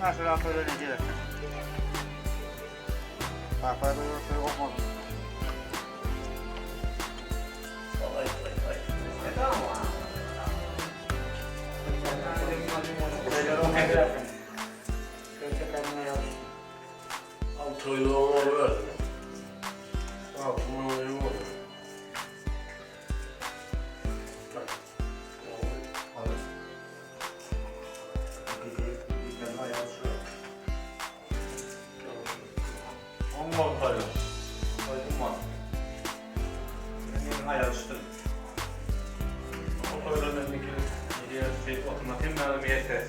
Nasıl atölye öğreneceğiz? Kafayı böyle olmadı. Toyluğunu verdim. Altına uyum oldu. Olmaz hayır. Olmaz. Benim ayağı üstüm. O toyluğun bir otomatik yeter.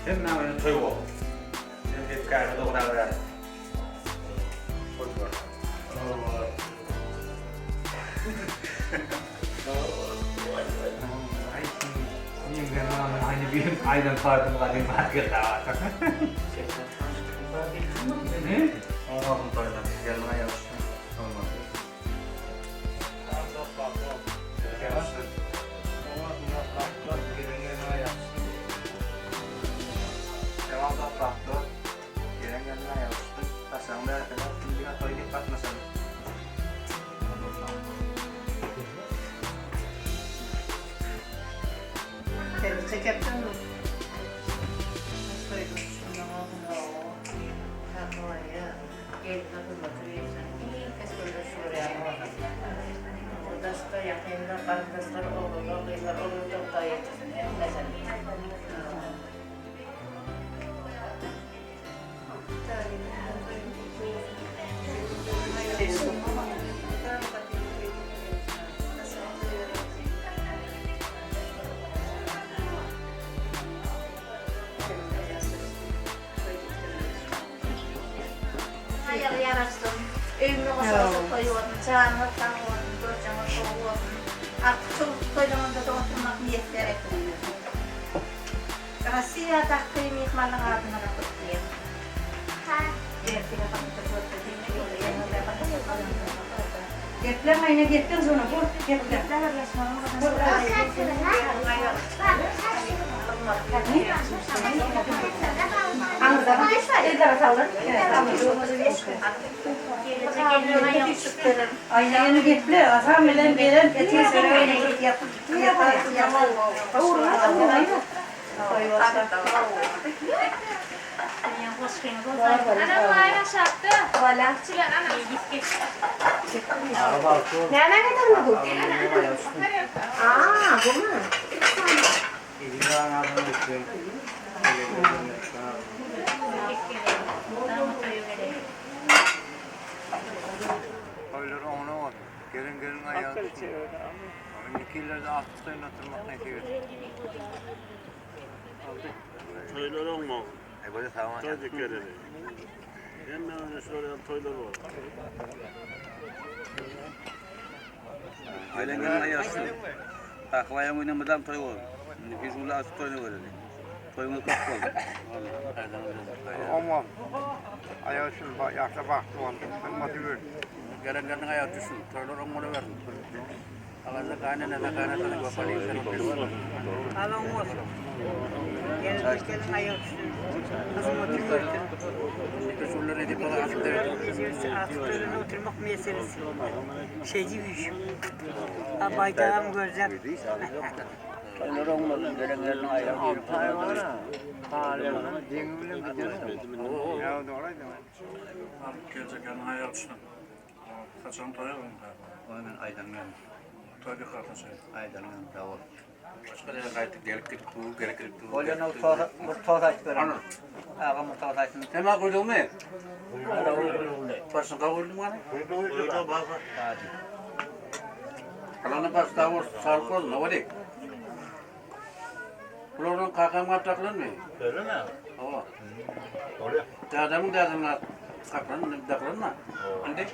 Hemen öyle toy oldu. Şimdi hep karşıda o kadar var. Aynı bir aydan farkım var değil mi? Hakikaten var. Ne? Olmazım toydan. Gelme ayağı üstüm. Olmaz. Devam da farklı. Gelen kendine yapıştı. Taşlanma kadar şimdi bir toy dikkat mesela. Tebrik çekeptin mi? Koydum şundan aldım o. Var ya. Geldi hatırlatıyorsun. İyi kez böyle şuraya aldım. Burada da yakında kardeşler olur, kızlar olur da da yetişsin. Mesela. Hayal yarastım. Evimde masası koyuyordum. Çağırma tanıyordum. Göreceğim soğuyordum. Artık çok koyduğumda da oturmak niyetlere koyuyordum. Россия тахтын ихмалын артына да көптейм. Ертеңге қамытып көрсетейін. Geplem ayına gittin sonra bu geplem. Anladım. Elleri saldır. Ayağını geple. Azam bilen bilen eti söyle yapıp yapar. Ana bayra şarttı. Valla. Nereden getirdin bu? Aa, bu mu? İlgilen adını bekliyorum. Oyları ona var. Gelin ayağı tutun. İki illerde artıklarını oturmak ne diyor? Toylar olmaz. Böyle tamam. Toy dikkat edin. Hemen öyle şöyle toylar var. Ailenlerin ayaksın. Akvaya oynamadan toy olur. Biz bunu az toyunu verelim. Toyumuz kaç oldu? Olmaz. Ayağı şimdi yaşta baktım onu. Ben motive Gelenlerin ayağı düşsün. Toylar onları verin. Ağızda kaynana da kaynatana bakalım. Alan olsun. Gelin ayağı üstüne. Nasıl motive ettin? Bir şunları edip bana açıp Artıklarına oturmak meselesi. Şeyci bir iş. Baydağım gözler. Toylar olmaz. Gelenlerin ayağı bir Hayvana. Hayvana. Cengimle gidiyorsun. Ya doğru değil mi? Gelecek ayağı düştüm. Kaçan toyalım da. Oyun aydan geldi. Toy dikkat edin. Aydan geldi. Tamam. Başka da kayıttık. Gerektik bu. Gerektik bu. Olyan o tuğsaç verin. Ağam tuğsaçını. Hemen koydun mu? Başın kavuldun mu? Toyda bak. Kalanı baş davul sağlık olsun. Ne var ya? Bunun kakam kaptaklan mı? Öyle mi? Hava. Oraya. Adamın derdine kaklan, daklan mı? Andi?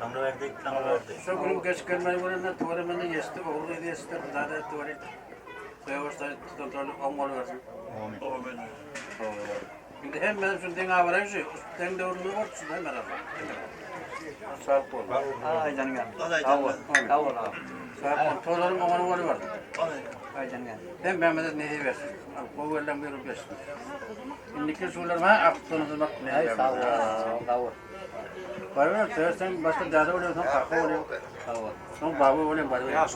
Tanrı verdik, tanrı verdik. Şu günü geç gelmeyi vuranlar tuvara benden yesti, oğlu yesti, daha da tuvara. Koyavuşta kontrolü olmalı versin. O benim. Şimdi hem benim şu denge varayım şu, denge de orunu var, şu da hemen alın. Sağlık olsun. Ay canım. Hadi Sağ ol. Sağ ol abi. Toyların oğlanı oğlu var. Ben Mehmet'e ne diye versin? Bu verilen bir ruh versin. İndiki sular var, aklınızı bak ne diye Sağ ol. versin. Sağ ol. Var mı? Sen başka dağda oluyorsun, farklı oluyor. Sağ ol. Son babı oluyor, babı oluyor.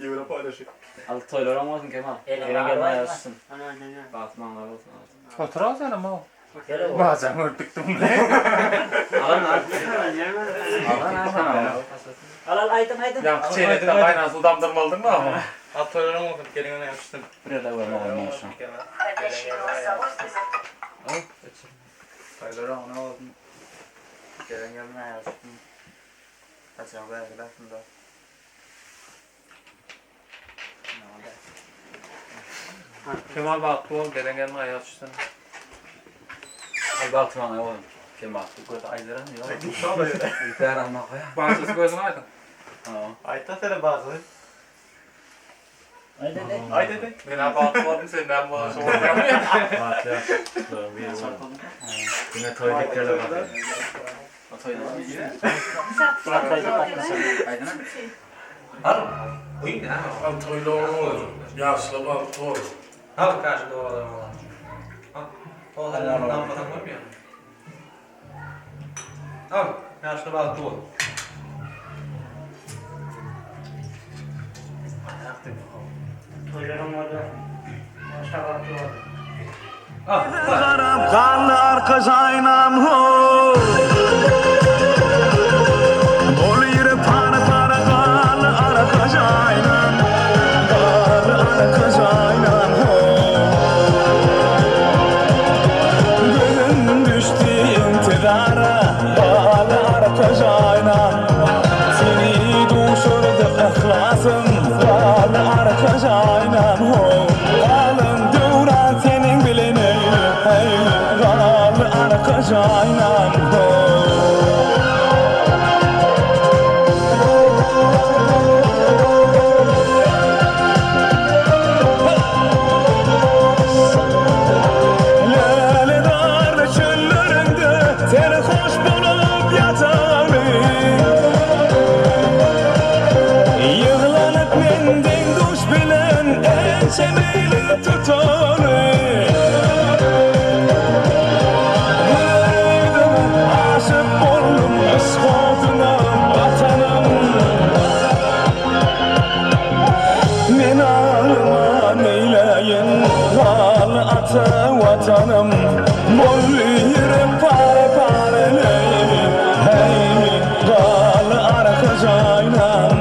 Europa paylaşıyor. Al toylar olmasın Kemal. Gelen gelmeye yazsın. Batmanlar olsun. Otur al sen ama. Bazen örtüktüm de. Alan al aytım. Ya çeyrekten kaynağın sudan aldın mı ama? Al toylar olmasın. Gelin ona yapıştın. Buraya da verme olmasın. Toylar olmasın. Gelen gelmeye yazsın. Kaçan böyle gidersin de. Kemal baktı ol. Gelin gelme ayağı açtın. Al Batman'a oğlum. Kemal. Bu kadar aydıran yok. Yukarı almak ya. Bazısı gözün aydın. Ayta sene bazı. Ay dedi. Ben abi baktı oldum senden bana soracağım ya. Yine toyliklerle bakıyor. O toylar mı? Bırak toylar bakmasın. Aydın ha? Al. Uyun ya. Al toylu yaşlı bak toy. Al karşıda o adam olan. Al. O halde lampadan koymuyor. Al. Karşıda bak bu. Kanlı arka zaynam ho Bol yere para kanlı arka zaynam Kanlı arka zaynam ho Gönlüm düştü intidara Kanlı arka zaynam Seni duşurdu ihlasım Kanlı arka zaynam ho Kalın duran senin bileni Kanlı arka zaynam ho Laledarlı çöllerinde seni hoş bulup yatanı Yığlanıp mendin duş bilen ençemeli tutanı Yüreğime aşık oldum eskoduna vatanım Men ağlıma neyleyin Gal ata vatanım Bol yürü pare pareleyim Hey gal arka zaynam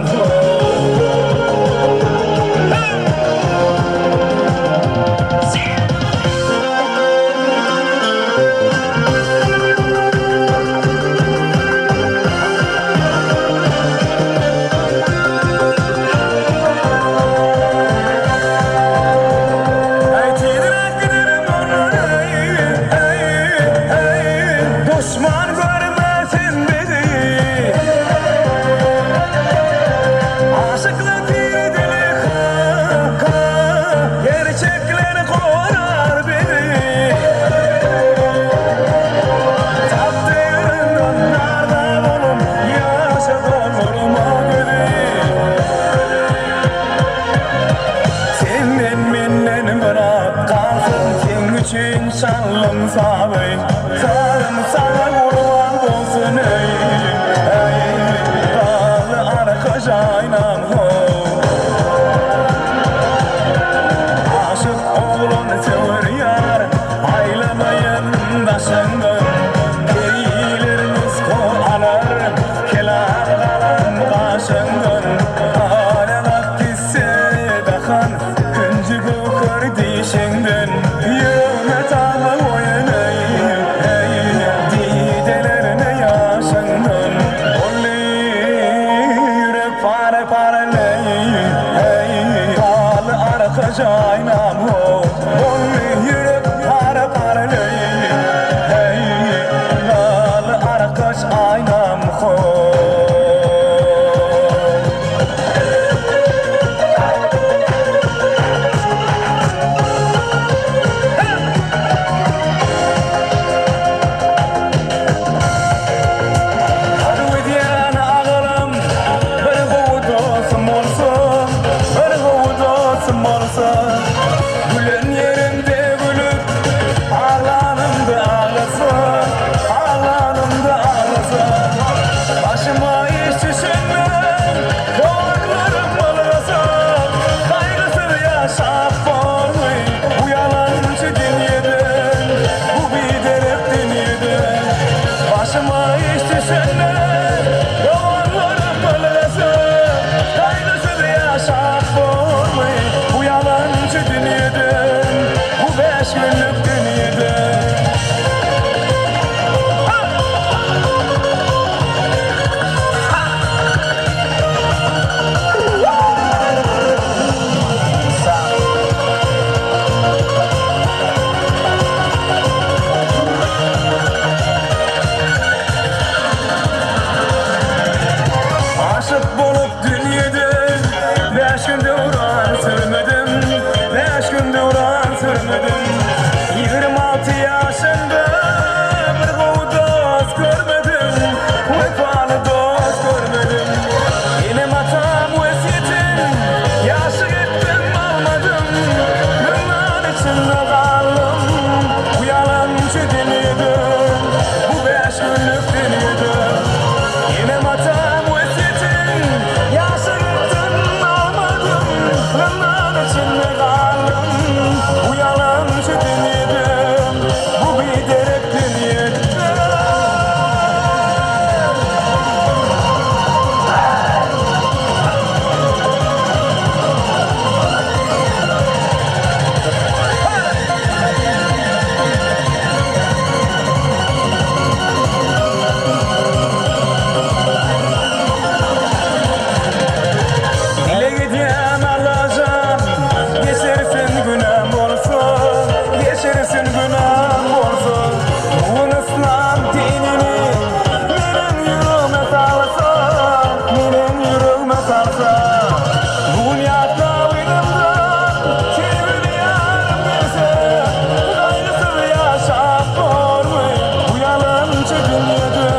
şanlım sabay Sarım sana kurban olsun Dağlı arkadaş aynam Aşık oğlum sever yar Aylamayın daşından Keyleriniz koalar Kelar kalan başından Ağlamak gitse dahan Küncü kokar dişinden Yüme tamam oyanay Didelerine yaşandan Olli yürek pare pareley Dağlı arkadaş aynam Olli yürek pare pareley Dağlı arkadaş aynam Gülen yerimde gülüp ağlanımda ağlasın Ağlanımda ağlasın Başıma iş düşünmem Korklarım ağlasın Kaygısız yaşap olmuy Bu yalancı dünyeden Bu bir derip dünyeden Başıma iş düşünmem Korklarım ağlasın Kaygısız yaşap olmuy Bu yalancı dünyeden Bu 5 günlük dünyeden Aşık bolup dünyada 5 gün devran sürmedim 5 gün devran sürmedim 26 yaşında bir dost görmedim Vefalı dost görmedim Benim hatam vesiyetim Yaşı gittim almadım Bundan içinde kaldım Bu yalancı dünyada Bu 5 günlük dünyada Benim hatam vesiyetim Yaşı gittim almadım Bundan içinde kaldım Bu yalancı dünyada Bu bir derek dünyada Dile gidyen alacağım Geçersin günahım olsun Geçersin günahım olsun Bu İslam dinini Benim yüreğime salsa Benim yüreğime salsa Dünyada uyumda Sevgili yarım bilse Gayrısız yaşap olmuy Bu yalancı dünyada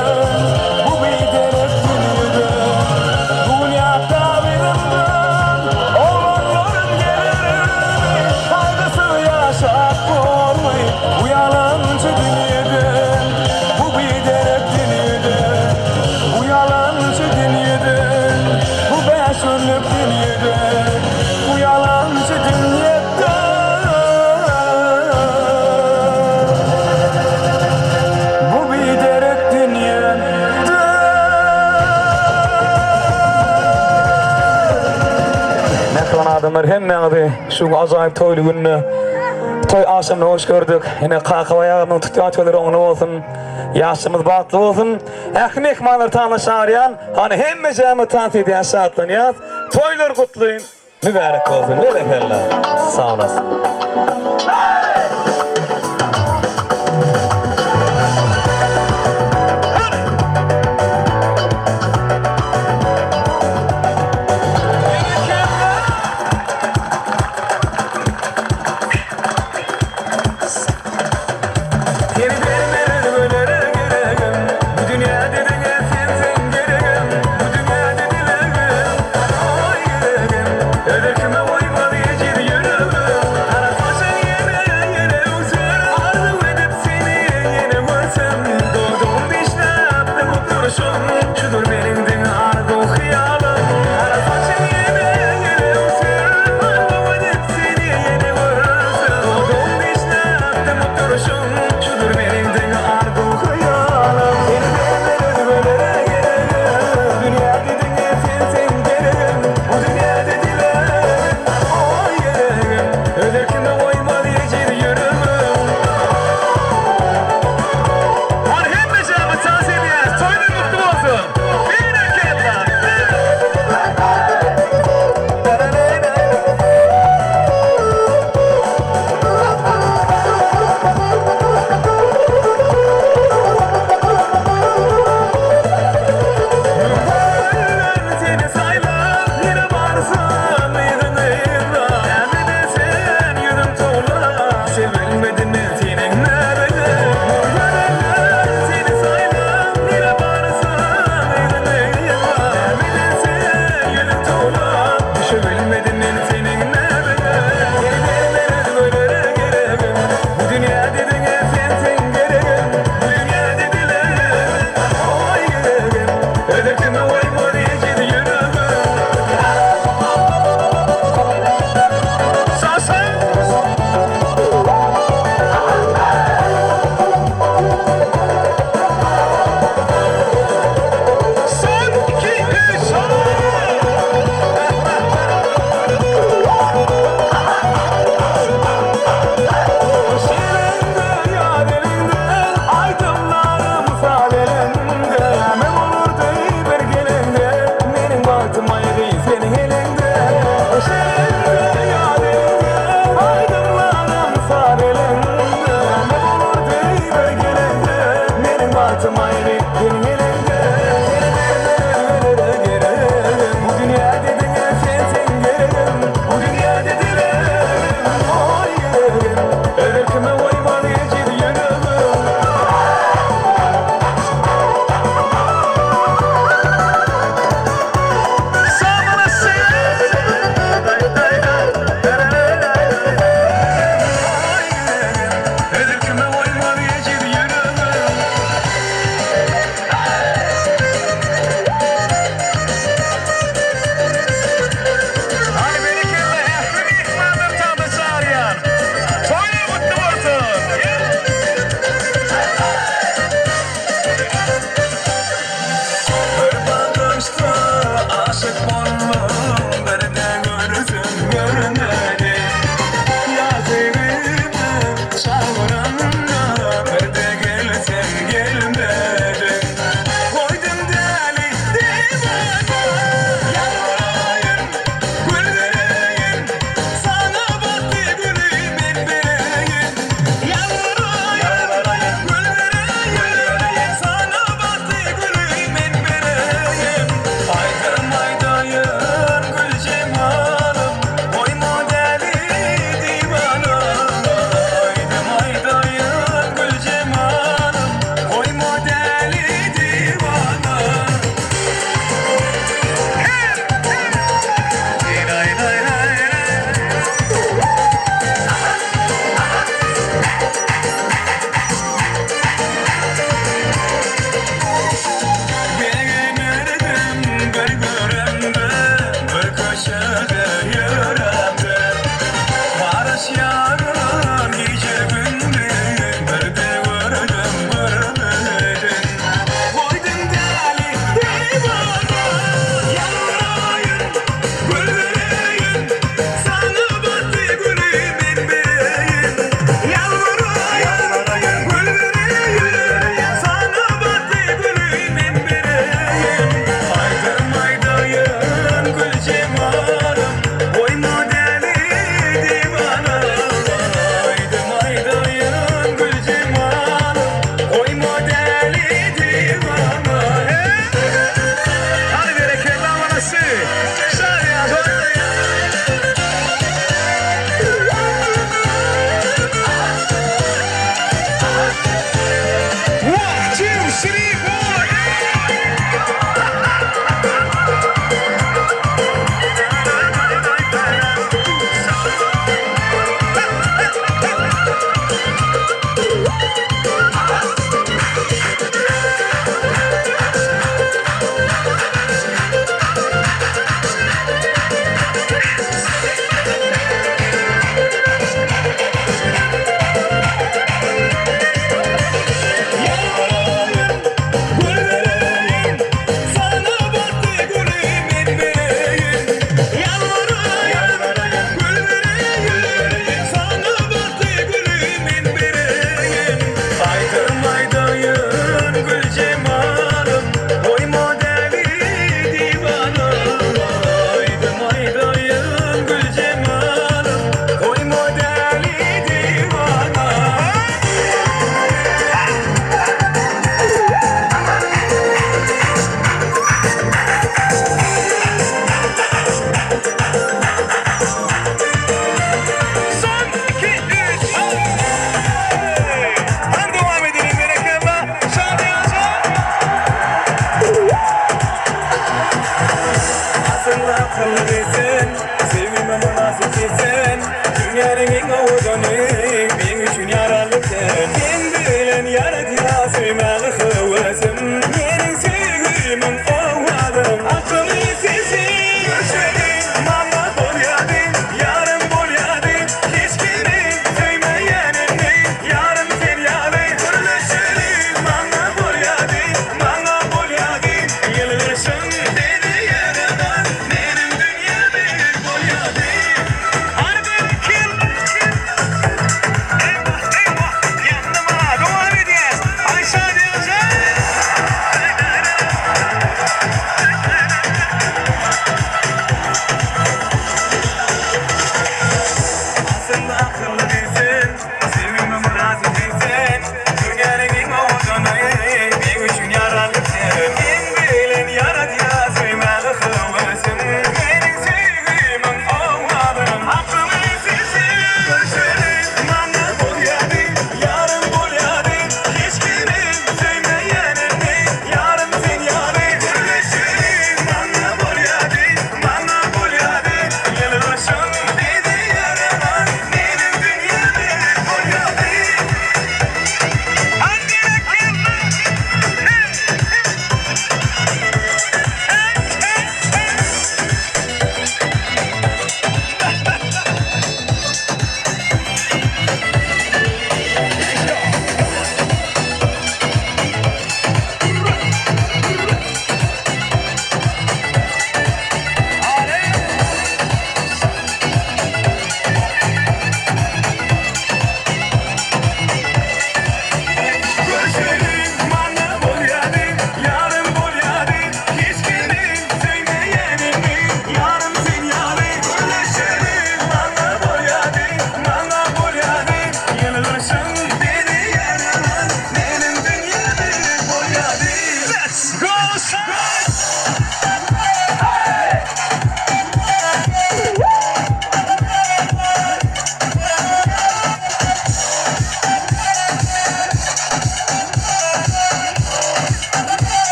Bu bir derek dünyada Dünyada bilimden olanların gelirim Faydası yaşap olmuy Bu yalancı dünyadan Bu bir derek dünyadan Bu yalancı dünyadan Bu 5 günlük dünyadan Bu yalancı dünyadan Bu bir derek dünyadan Ne kılan adamlar hemmeydi şu acayip toylu gününü Toy akşamını hoş gördük. Yine kalkıp ayağının tutuyaçları onu olsun. Yaşımız batlı olsun. Ekmek manır tanış arayan hani hemmecemi tanıt ediyen şartlan yaz. Toylar kutlayın. Mübarek olsun. Ne efendim? Sağ olasın. Geri vermeli böyle gereğim Bu dünya dediğine sensin gereğim Bu dünya dediğine oy gereğim Ödekime uymalı yecir yürümüm Ara koşun yere duruşum, şudur benim de arzu hayalım. Beni beğenmeden böyle gelelim. Dünya dediğine sensin derim. Bu dünya dediler, oy gelelim. Ölürken de koyma diyecek yürümüm. Var hem meşamı tavsiye ederiz. Toylar mutlu olsun. Bir dakika.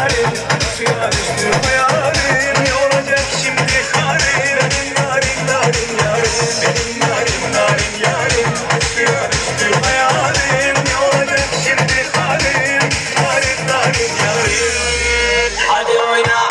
yarim, suya düştü hayalim. Ne olacak şimdi halim? Benim narim narim yarim, benim narim narim yarim, suya düştü hayalim. Ne olacak şimdi halim? Narim narim yarim. Hadi oyna.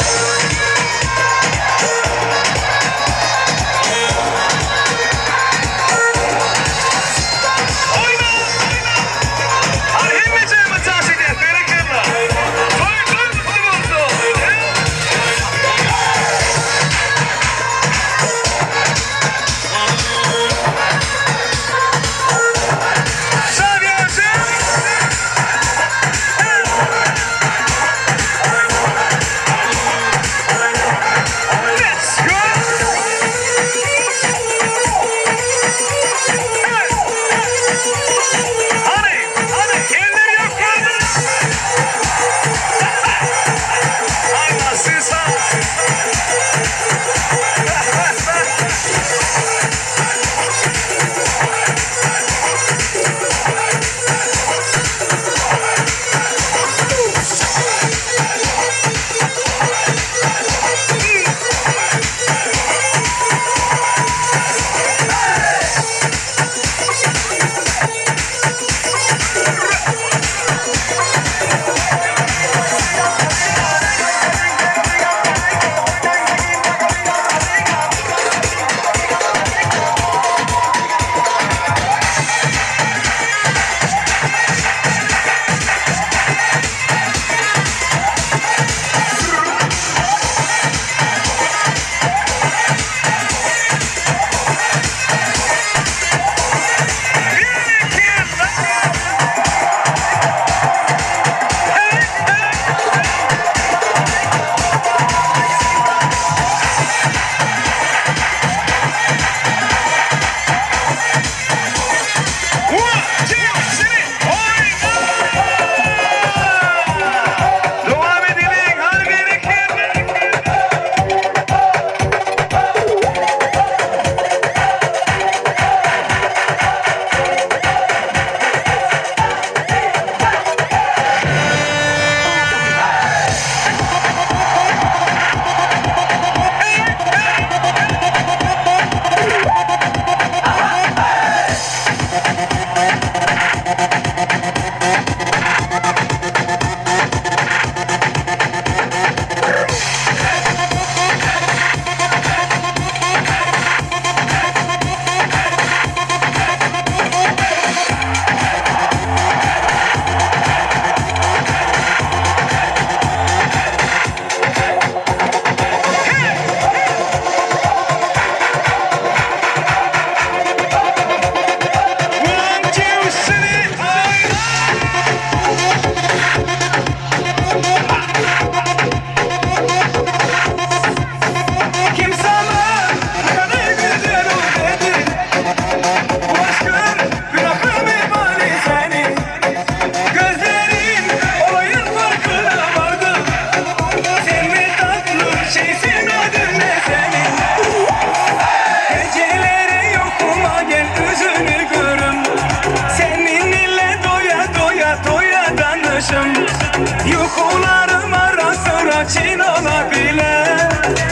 Yukularım ara sıra çinana bile,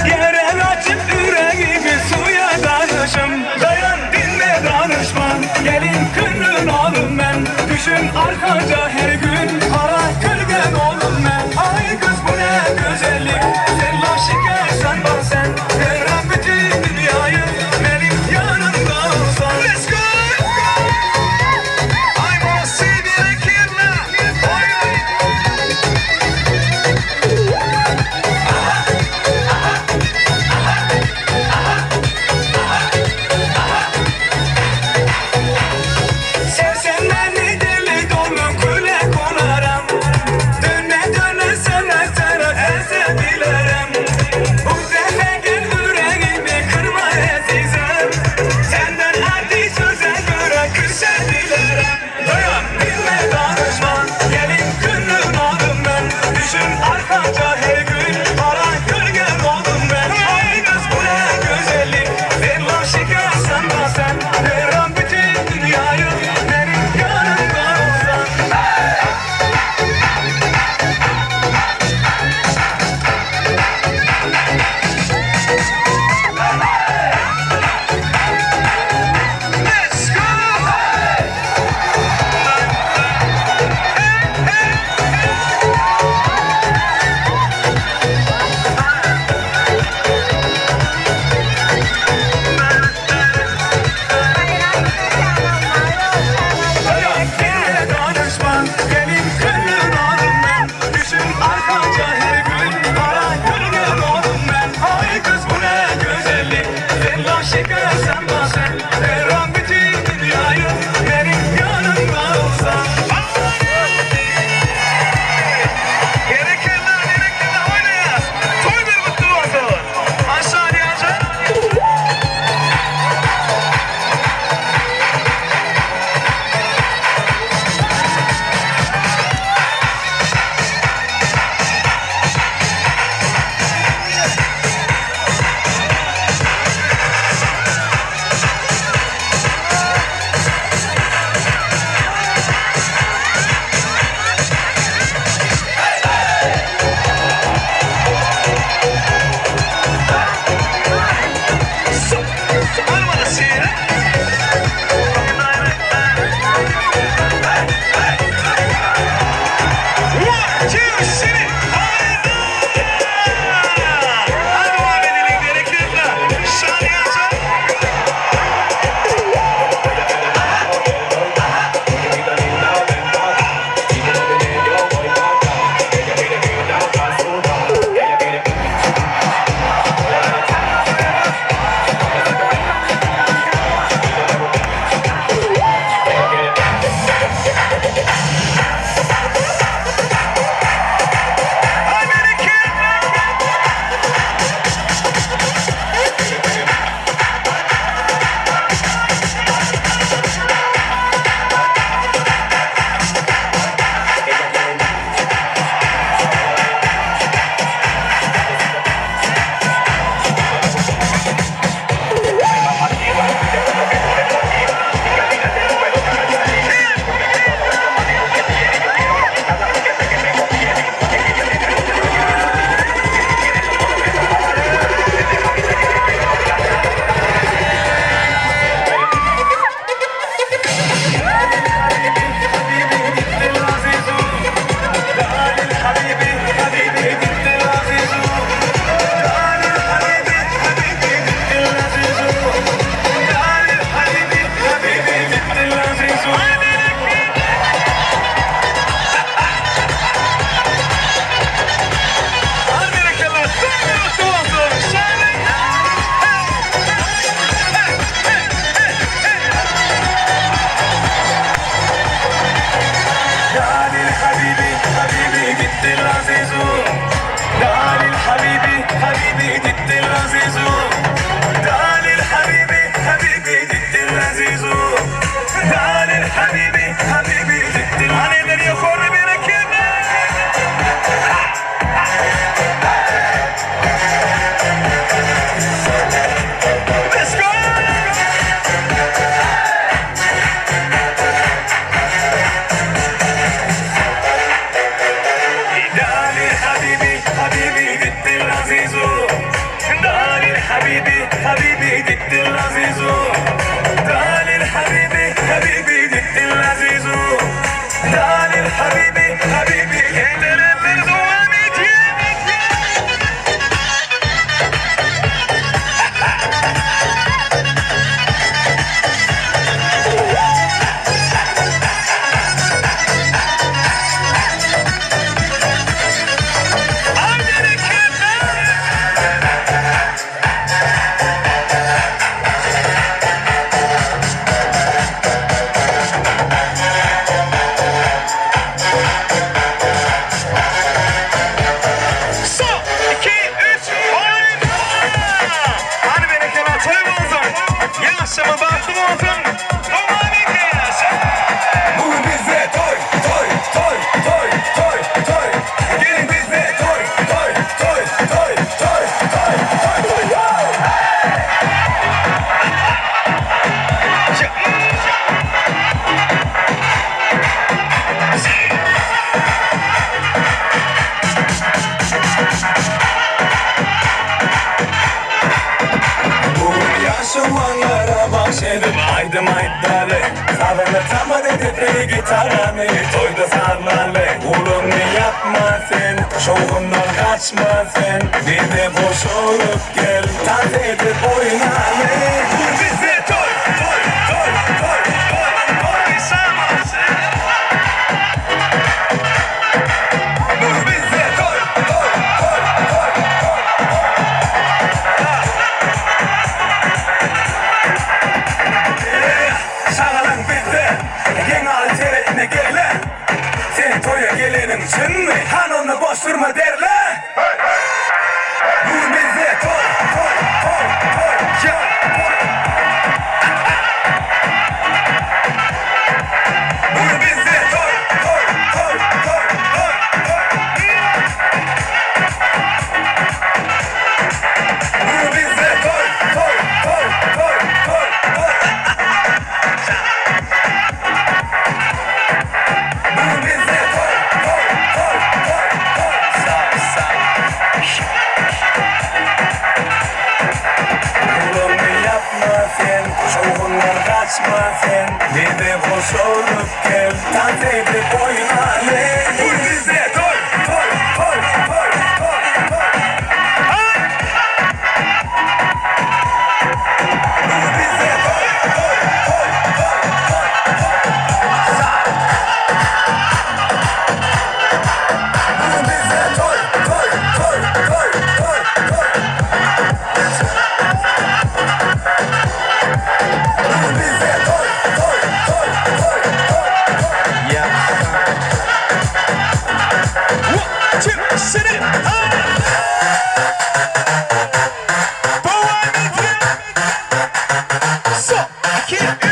yere açıp yüreğimi suya danışım. Dayan dinle danışman, gelin kırın oğlum ben. Düşün arkanca her gün, para kırgın oğlum ben. Ay kız bu ne güzellik, sen laşık sen bak sen. Verem bütün dünyayı, benim yanımda olsan. Let's go! Sevsen beni deli dolu Tamam edip gitarını toyda sarmalı. Ulunu yapma sen, şovundan kaçma sen. Bir de boş olup gel, taz edip oynalı. Bize toy, toy, toy, toy, toy, toy şaması. Bize toy, toy, toy, toy, Şağalan bizde, gen al seyretine gele. Sen toya gelenin için mi? Hanımla boş durma derler. Bu bize toy, toy, toy, toy, ya. Bu bize toy, toy, toy, toy, toy, toy. Bu bize toy, toy, toy, toy, toy, toy. Bu bize toy, toy, toy, toy, toy. Sağ, sağ. Kulunu yapma sen, şovundan kaçma sen. Bir de boş olup gel, dans edip oynalı. Bu bize toy, toy, toy, toy, toy, toy. Bu bize toy, toy, toy, toy, toy, toy. Sağ. Bu bize toy, toy, toy, toy, toy, toy. Bu bize toy, toy, toy, toy, toy, toy. Yeah. One, two, sit it. So, I can't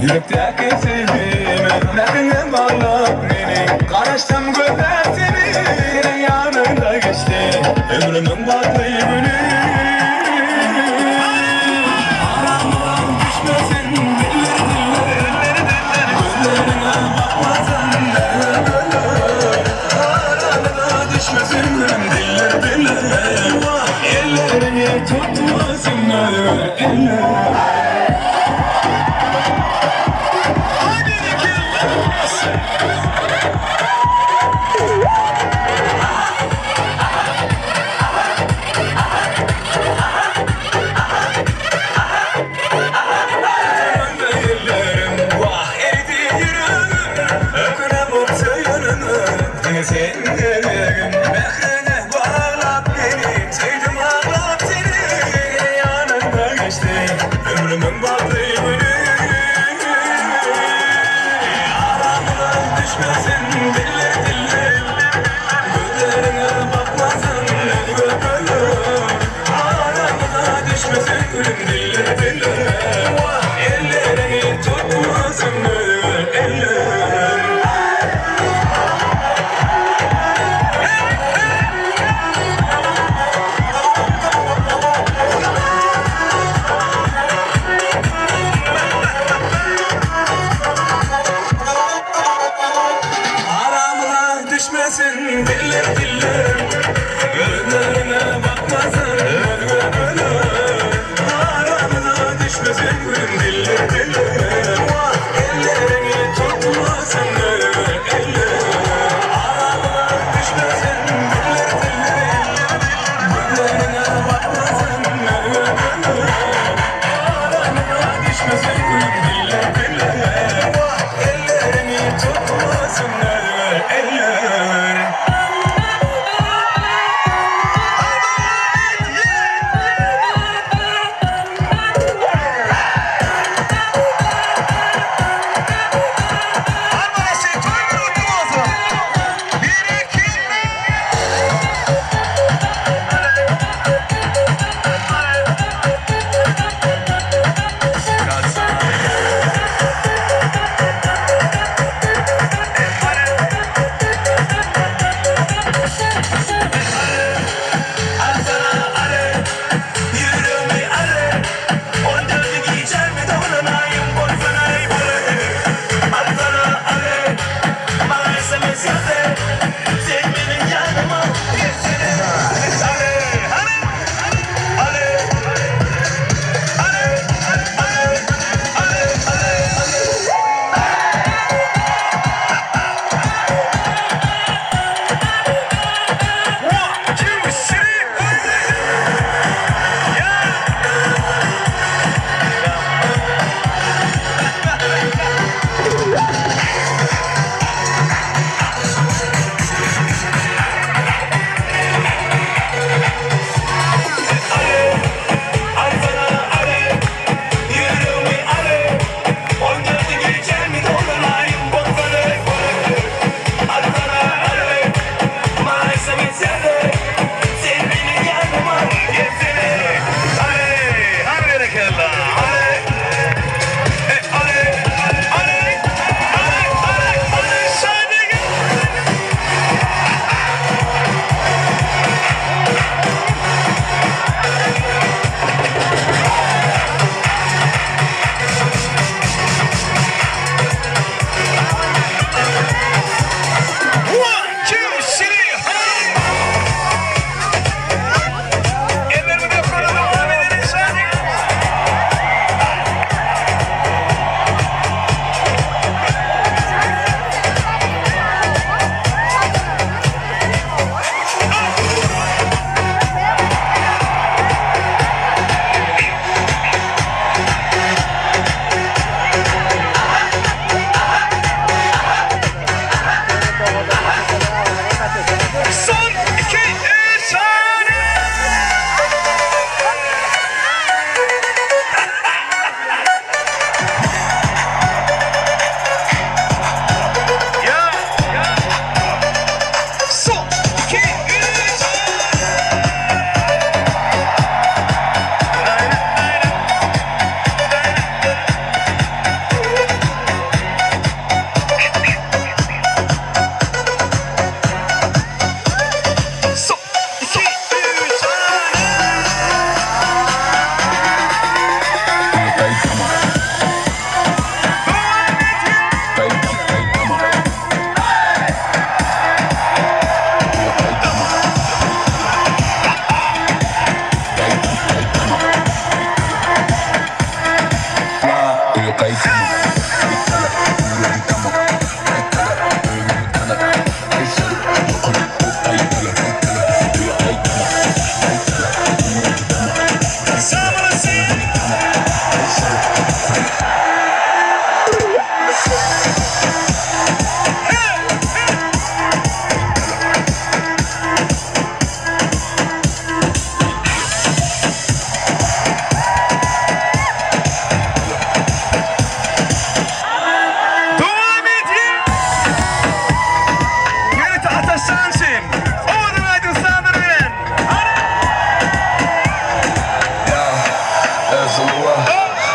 yürekteki sevdiğimi nefine bağla beni. Karıştım gözler senin yanında geçti ömrümün batı günü. Aramdan düşmesin diller diller gözlerine bakmasın diller. Aramdan düşmesin diller diller ellerini tutmasın eller.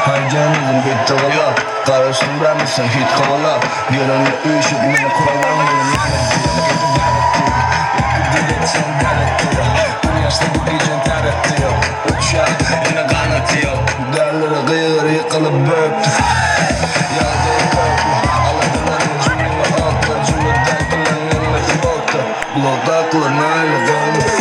Harcanırım bir tavala Karıştırır mısın hit kovala Yarını üşüp beni kurallanmayın Diletsen delettiyor Bu yaşta bu gecen teretiyor Uçak yine kanatıyor Derlere kıyır yıkılıp böktü Yazıyı korkma Aladıların cümle halkla Cümleden kullanılmeti bokta Blokaklı nail olmuş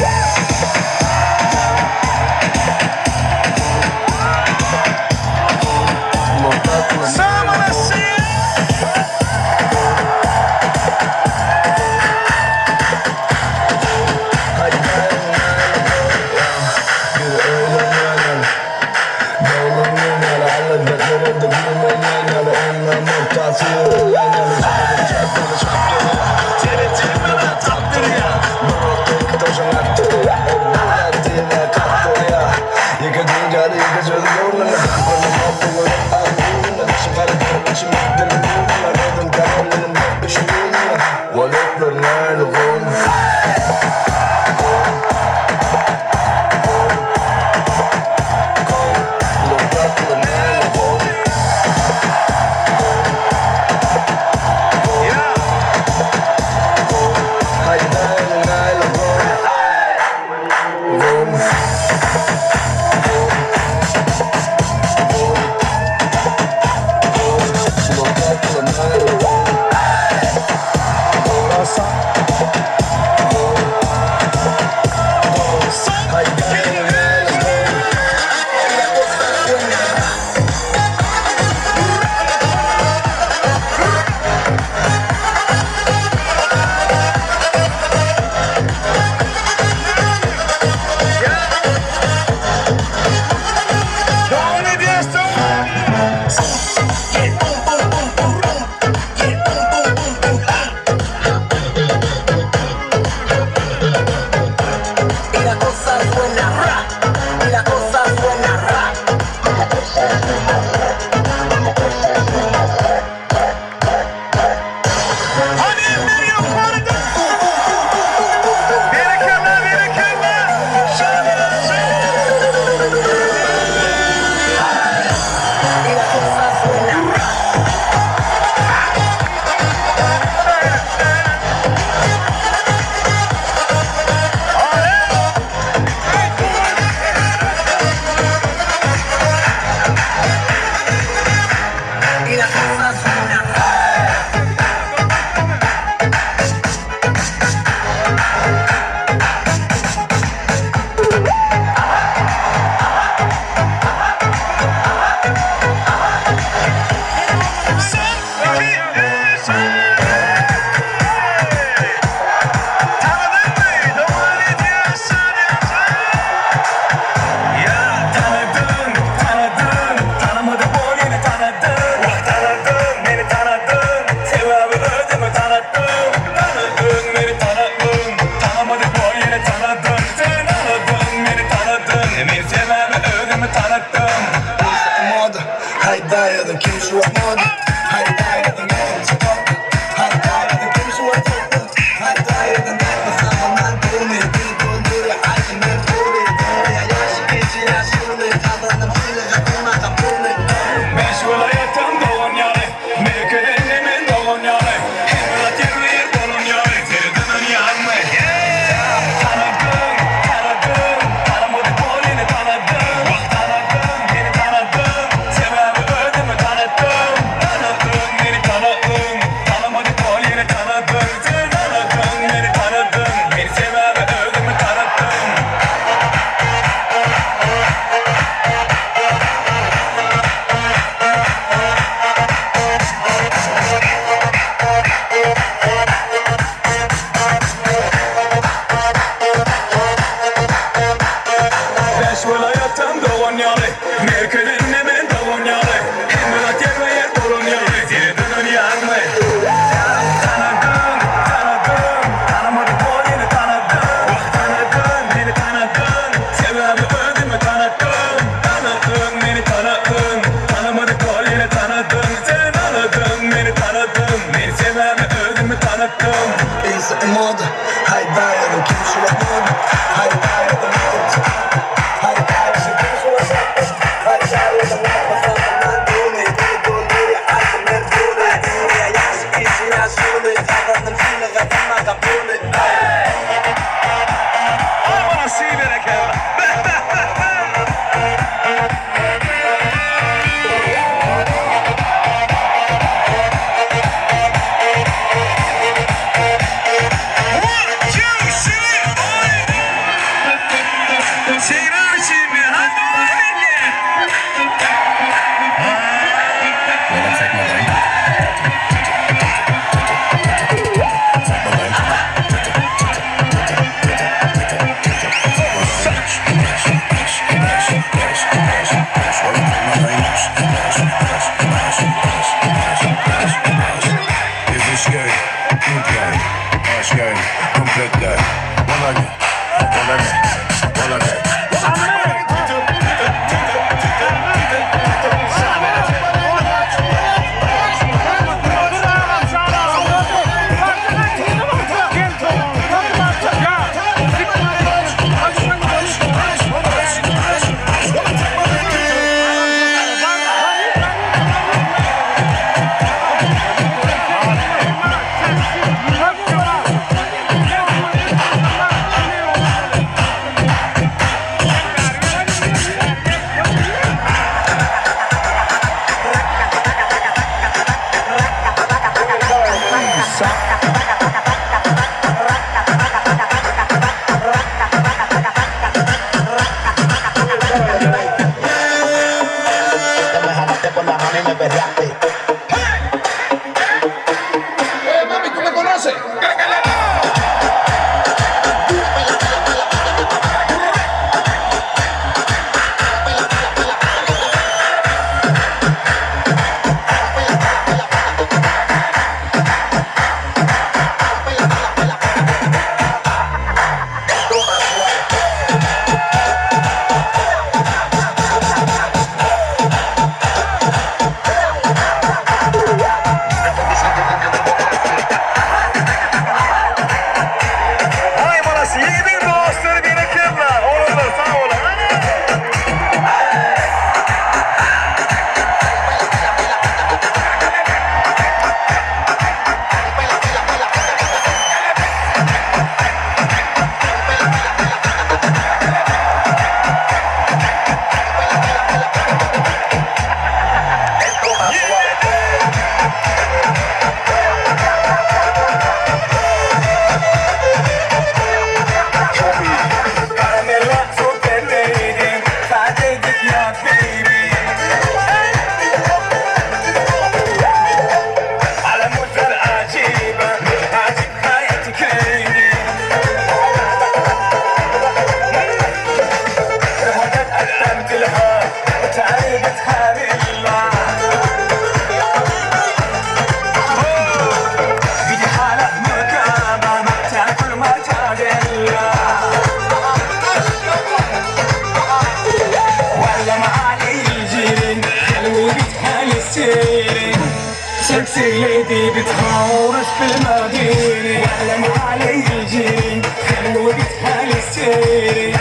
بتهورش بالمدينة ولا ما علي الجيري حلوة بتهالي السيري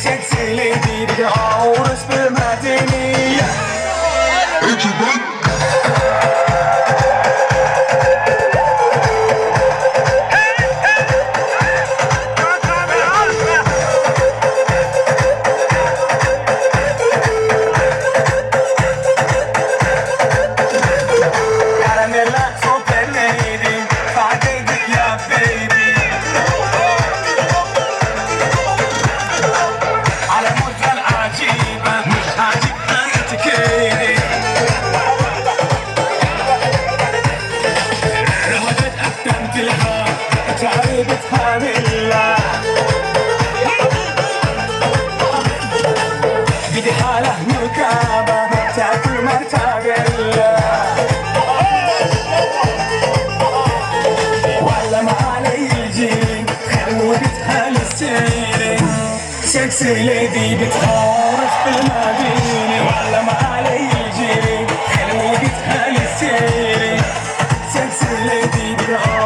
سكسي دي بتهورش بالمدينة بدي حالة مكابة تاكل مرتبة ولا ما علي الجيل خلوة بتهالي السيري سكسي ليدي بتهورش بالمدينة ولا ما علي الجيل خلوة بتهالي السيري سكسي ليدي بتهورش